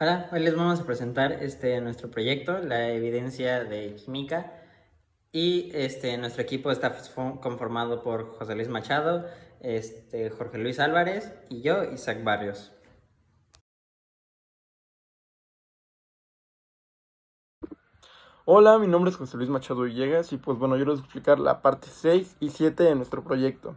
Hola, hoy les vamos a presentar nuestro proyecto, la evidencia de química. Y nuestro equipo está conformado por José Luis Machado, Jorge Luis Álvarez y yo, Isaac Barrios. Hola, mi nombre es José Luis Machado Villegas y pues bueno, yo les voy a explicar la parte 6 y 7 de nuestro proyecto.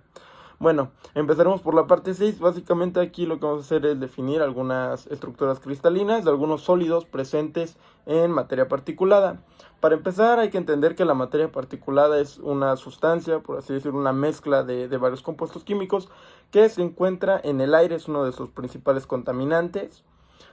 Bueno, empezaremos por la parte 6. Básicamente aquí lo que vamos a hacer es definir algunas estructuras cristalinas de algunos sólidos presentes en materia particulada. Para empezar hay que entender que la materia particulada es una sustancia, por así decirlo, una mezcla de varios compuestos químicos que se encuentra en el aire, es uno de sus principales contaminantes.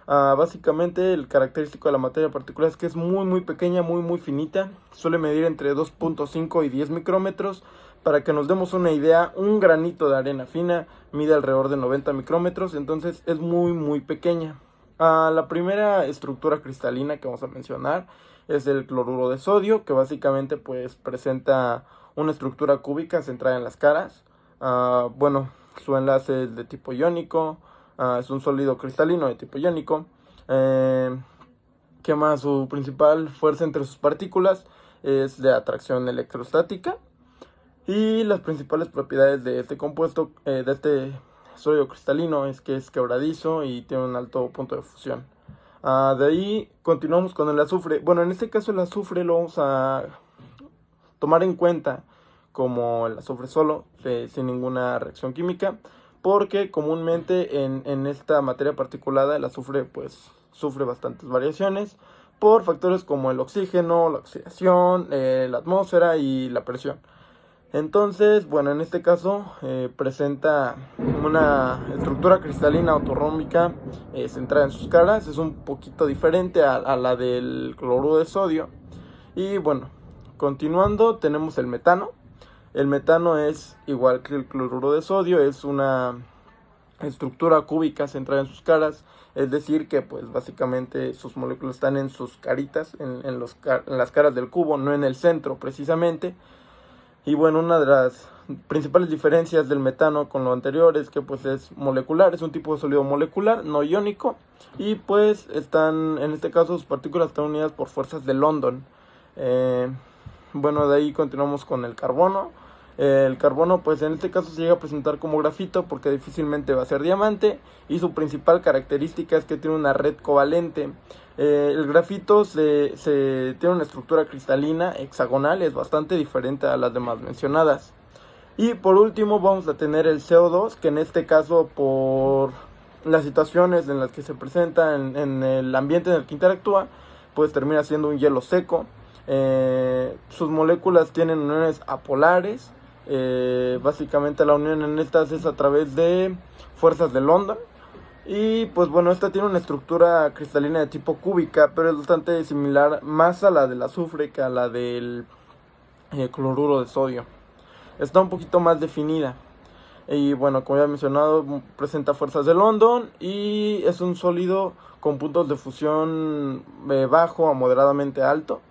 Básicamente el característico de la materia particular es que es muy pequeña, muy finita. Suele medir entre 2.5 y 10 micrómetros. Para que nos demos una idea, un granito de arena fina mide alrededor de 90 micrómetros, entonces es muy pequeña. La primera estructura cristalina que vamos a mencionar es el cloruro de sodio, que básicamente pues presenta una estructura cúbica centrada en las caras. Bueno, su enlace es de tipo iónico. Es un sólido cristalino de tipo iónico. ¿Qué más? Su principal fuerza entre sus partículas es de atracción electrostática. Y las principales propiedades de este compuesto, de este sólido cristalino, es que es quebradizo y tiene un alto punto de fusión. De ahí continuamos con el azufre. Bueno, en este caso el azufre lo vamos a tomar en cuenta como el azufre solo, sin ninguna reacción química, porque comúnmente en esta materia particulada el azufre pues sufre bastantes variaciones por factores como el oxígeno, la oxidación, la atmósfera y la presión. Entonces, bueno, en este caso presenta una estructura cristalina ortorrómbica centrada en sus caras. Es un poquito diferente a la del cloruro de sodio. Y bueno, continuando tenemos el metano. El metano es igual que el cloruro de sodio, es una estructura cúbica centrada en sus caras, es decir que pues básicamente sus moléculas están en sus caritas, en las caras del cubo, no en el centro precisamente. Y bueno, una de las principales diferencias del metano con lo anterior es que pues es molecular, es un tipo de sólido molecular, no iónico, y pues están, en este caso sus partículas están unidas por fuerzas de London. Bueno, de ahí continuamos con el carbono. El carbono pues en este caso se llega a presentar como grafito porque difícilmente va a ser diamante, y su principal característica es que tiene una red covalente. El grafito tiene una estructura cristalina hexagonal, es bastante diferente a las demás mencionadas. Y por último vamos a tener el CO2, que en este caso por las situaciones en las que se presenta en el ambiente en el que interactúa, pues termina siendo un hielo seco. Sus moléculas tienen uniones apolares. Básicamente la unión en estas es a través de fuerzas de London. Y pues bueno, esta tiene una estructura cristalina de tipo cúbica, pero es bastante similar más a la del azufre que a la del cloruro de sodio. Está un poquito más definida. Y bueno, como ya he mencionado, presenta fuerzas de London y es un sólido con puntos de fusión bajo a moderadamente alto.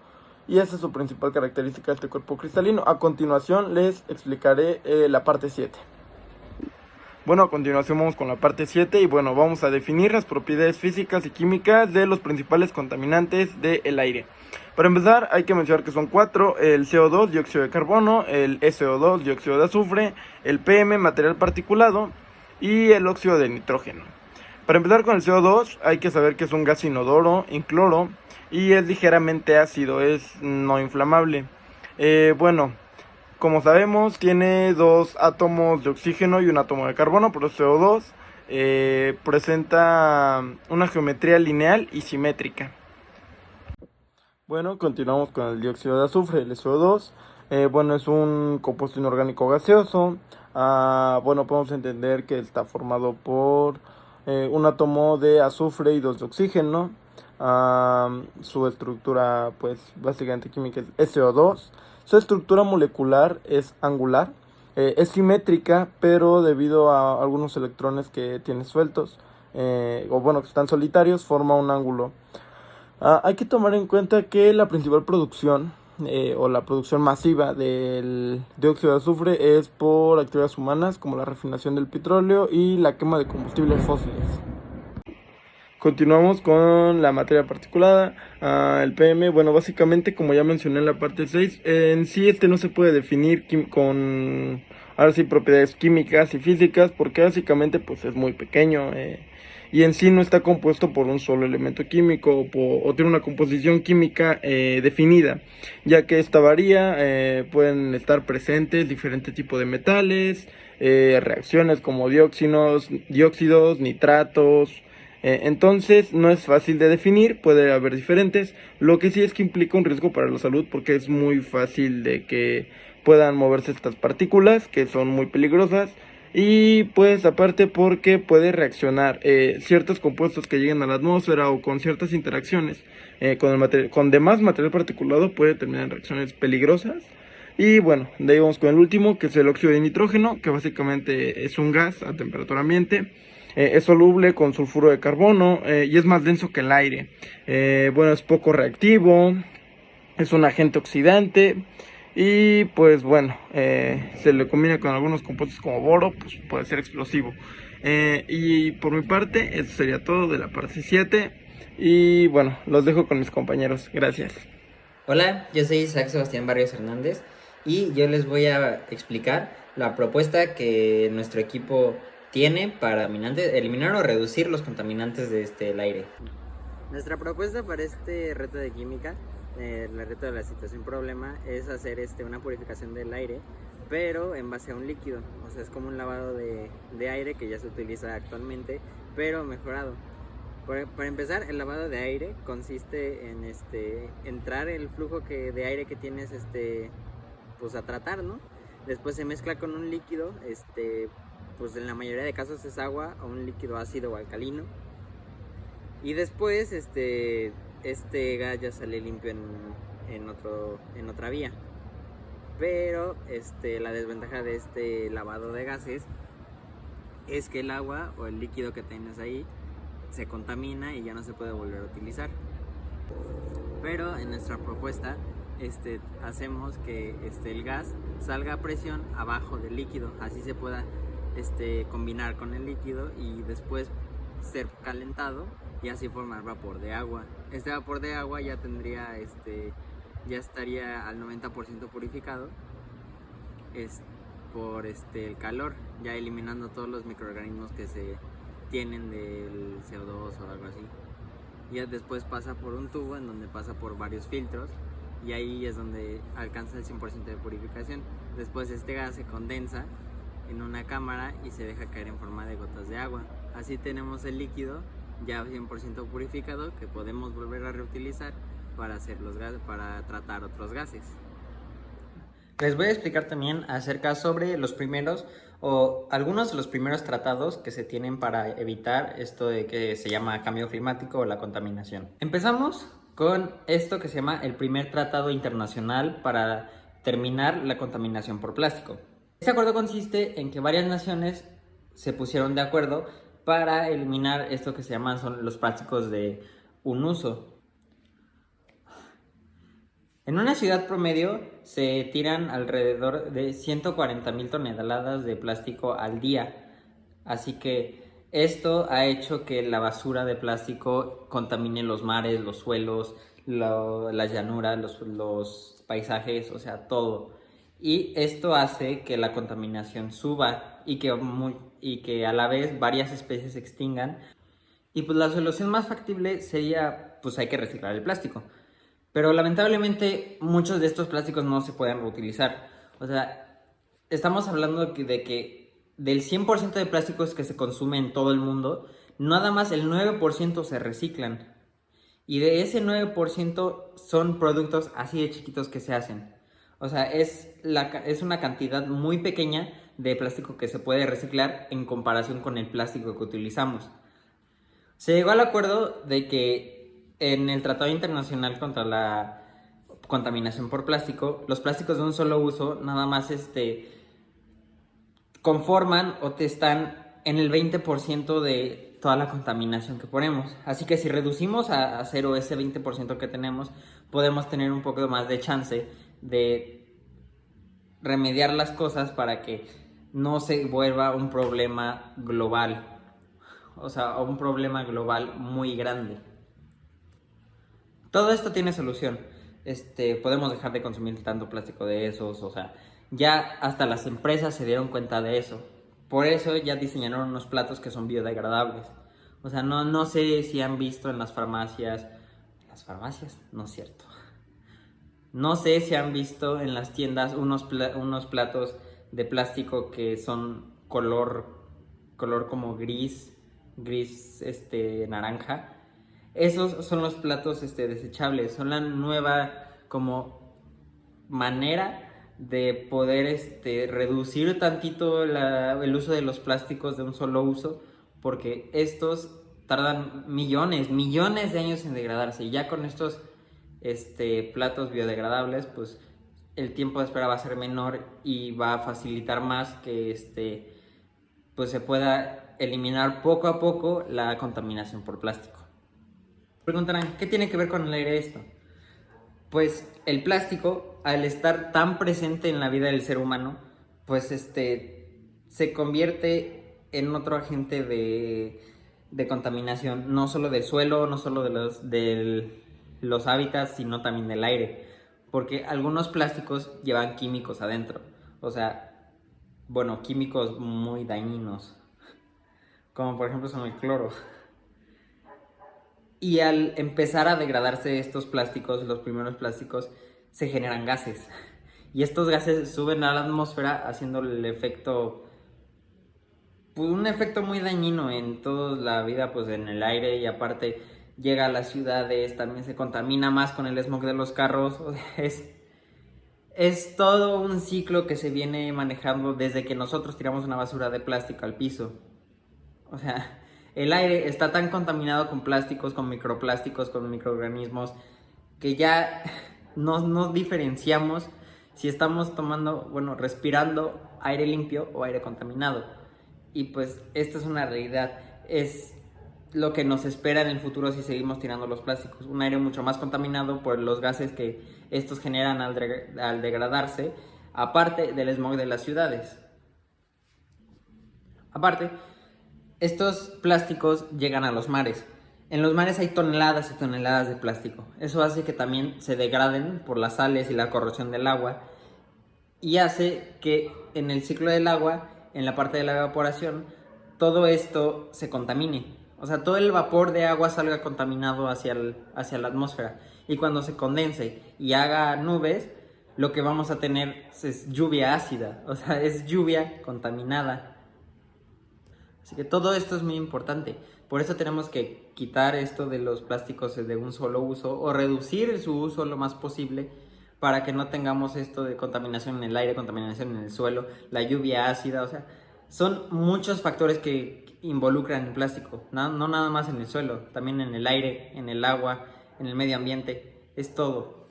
Y esa es su principal característica de este cuerpo cristalino. A continuación les explicaré la parte 7. Bueno, a continuación vamos con la parte 7 y bueno, vamos a definir las propiedades físicas y químicas de los principales contaminantes del aire. Para empezar hay que mencionar que son 4: el CO2, dióxido de carbono, el SO2, dióxido de azufre, el PM, material particulado, y el óxido de nitrógeno. Para empezar con el CO2 hay que saber que es un gas inodoro, incoloro, y es ligeramente ácido, es no inflamable. Bueno, como sabemos, tiene 2 átomos de oxígeno y un átomo de carbono, por eso CO2. Presenta una geometría lineal y simétrica. Bueno, continuamos con el dióxido de azufre, el SO2. Bueno, es un compuesto inorgánico gaseoso. Bueno, podemos entender que está formado por un átomo de azufre y 2 de oxígeno. Su estructura, pues, básicamente química es SO2. Su estructura molecular es angular. Es simétrica, pero debido a algunos electrones que tiene sueltos, o bueno, que están solitarios, forma un ángulo. Hay que tomar en cuenta que la principal producción o la producción masiva del dióxido de azufre es por actividades humanas como la refinación del petróleo y la quema de combustibles fósiles. Continuamos con la materia particulada, el PM. Bueno, básicamente, como ya mencioné en la parte 6, en sí no se puede definir con, ahora sí, propiedades químicas y físicas, porque básicamente pues es muy pequeño, y en sí no está compuesto por un solo elemento químico o tiene una composición química definida, ya que esta varía. Pueden estar presentes diferentes tipos de metales, reacciones como dióxidos, nitratos. Entonces no es fácil de definir, puede haber diferentes. Lo que sí es que implica un riesgo para la salud, porque es muy fácil de que puedan moverse estas partículas que son muy peligrosas. Y pues aparte porque puede reaccionar ciertos compuestos que lleguen a la atmósfera o con ciertas interacciones con demás material particulado, puede terminar en reacciones peligrosas. Y bueno, de ahí vamos con el último, que es el óxido de nitrógeno, que básicamente es un gas a temperatura ambiente. Es soluble con sulfuro de carbono y es más denso que el aire. Bueno, es poco reactivo, es un agente oxidante y pues bueno, se le combina con algunos compuestos como boro, pues puede ser explosivo. Y por mi parte, eso sería todo de la parte 7 y bueno, los dejo con mis compañeros. Gracias. Hola, yo soy Isaac Sebastián Barrios Hernández y yo les voy a explicar la propuesta que nuestro equipo tiene para eliminar o reducir los contaminantes del aire. Nuestra propuesta para este reto de química, el reto de la situación problema, es hacer una purificación del aire, pero en base a un líquido. O sea, es como un lavado de aire que ya se utiliza actualmente, pero mejorado. Para empezar, el lavado de aire consiste en entrar el flujo de aire que tienes pues a tratar, ¿no? Después se mezcla con un líquido, pues en la mayoría de casos es agua o un líquido ácido o alcalino. Y después este gas ya sale limpio en otra vía. Pero la desventaja de este lavado de gases es que el agua o el líquido que tienes ahí se contamina y ya no se puede volver a utilizar. Pero en nuestra propuesta hacemos que el gas salga a presión abajo del líquido, así se pueda combinar con el líquido y después ser calentado y así formar vapor de agua. Este vapor de agua ya tendría ya estaría al 90% purificado por el calor, ya eliminando todos los microorganismos que se tienen del CO2 o algo así. Ya después pasa por un tubo en donde pasa por varios filtros y ahí es donde alcanza el 100% de purificación. Después este gas se condensa en una cámara y se deja caer en forma de gotas de agua. Así tenemos el líquido ya 100% purificado que podemos volver a reutilizar para hacer para tratar otros gases. Les voy a explicar también acerca sobre los primeros o algunos de los primeros tratados que se tienen para evitar esto de que se llama cambio climático o la contaminación. Empezamos con esto que se llama el primer tratado internacional para terminar la contaminación por plástico. Este acuerdo consiste en que varias naciones se pusieron de acuerdo para eliminar esto que se llaman son los plásticos de un uso. En una ciudad promedio se tiran alrededor de 140,000 toneladas de plástico al día. Así que esto ha hecho que la basura de plástico contamine los mares, los suelos, las llanuras, los paisajes, o sea, todo. Y esto hace que la contaminación suba y que a la vez varias especies se extingan. Y pues la solución más factible sería, pues hay que reciclar el plástico. Pero lamentablemente muchos de estos plásticos no se pueden reutilizar. O sea, estamos hablando de que del 100% de plásticos que se consume en todo el mundo, nada más el 9% se reciclan. Y de ese 9% son productos así de chiquitos que se hacen. O sea, es una cantidad muy pequeña de plástico que se puede reciclar en comparación con el plástico que utilizamos. Se llegó al acuerdo de que en el Tratado Internacional contra la Contaminación por Plástico, los plásticos de un solo uso nada más conforman o te están en el 20% de toda la contaminación que ponemos. Así que si reducimos a cero ese 20% que tenemos, podemos tener un poco más de chance de remediar las cosas para que no se vuelva un problema global. o sea, a un problema global muy grande. Todo esto tiene solución. Podemos dejar de consumir tanto plástico de esos, o sea, ya hasta las empresas se dieron cuenta de eso. Por eso ya diseñaron unos platos que son biodegradables. O sea, no sé si han visto en las farmacias, no es cierto. No sé si han visto en las tiendas unos platos de plástico que son color como gris, naranja. Esos son los platos desechables, son la nueva como manera de poder reducir tantito el uso de los plásticos de un solo uso, porque estos tardan millones de años en degradarse, y ya con estos platos biodegradables, pues el tiempo de espera va a ser menor y va a facilitar más que pues se pueda eliminar poco a poco la contaminación por plástico. Preguntarán, ¿qué tiene que ver con el aire esto? Pues el plástico, al estar tan presente en la vida del ser humano, pues se convierte en otro agente de contaminación, no solo del suelo, no solo de los hábitats, sino también del aire, porque algunos plásticos llevan químicos adentro, o sea, bueno, químicos muy dañinos, como por ejemplo son el cloro. Y al empezar a degradarse estos plásticos, los primeros plásticos, se generan gases. Y estos gases suben a la atmósfera haciendo el efecto, pues un efecto muy dañino en toda la vida, pues en el aire, y aparte llega a las ciudades, también se contamina más con el smog de los carros. Es todo un ciclo que se viene manejando desde que nosotros tiramos una basura de plástico al piso. O sea, el aire está tan contaminado con plásticos, con microplásticos, con microorganismos, que ya no diferenciamos si estamos respirando aire limpio o aire contaminado. Y pues esta es una realidad, es lo que nos espera en el futuro si seguimos tirando los plásticos. Un aire mucho más contaminado por los gases que estos generan al degradarse, aparte del smog de las ciudades. Aparte, estos plásticos llegan a los mares. En los mares hay toneladas y toneladas de plástico. Eso hace que también se degraden por las sales y la corrosión del agua, y hace que en el ciclo del agua, en la parte de la evaporación, todo esto se contamine. O sea, todo el vapor de agua salga contaminado hacia la atmósfera. Y cuando se condense y haga nubes, lo que vamos a tener es lluvia ácida. O sea, es lluvia contaminada. Así que todo esto es muy importante. Por eso tenemos que quitar esto de los plásticos de un solo uso, o reducir su uso lo más posible, para que no tengamos esto de contaminación en el aire, contaminación en el suelo, la lluvia ácida. O sea, son muchos factores que involucran el plástico, no nada más en el suelo, también en el aire, en el agua, en el medio ambiente, es todo.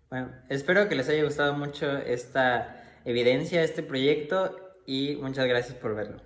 Bueno, espero que les haya gustado mucho esta evidencia, este proyecto, y muchas gracias por verlo.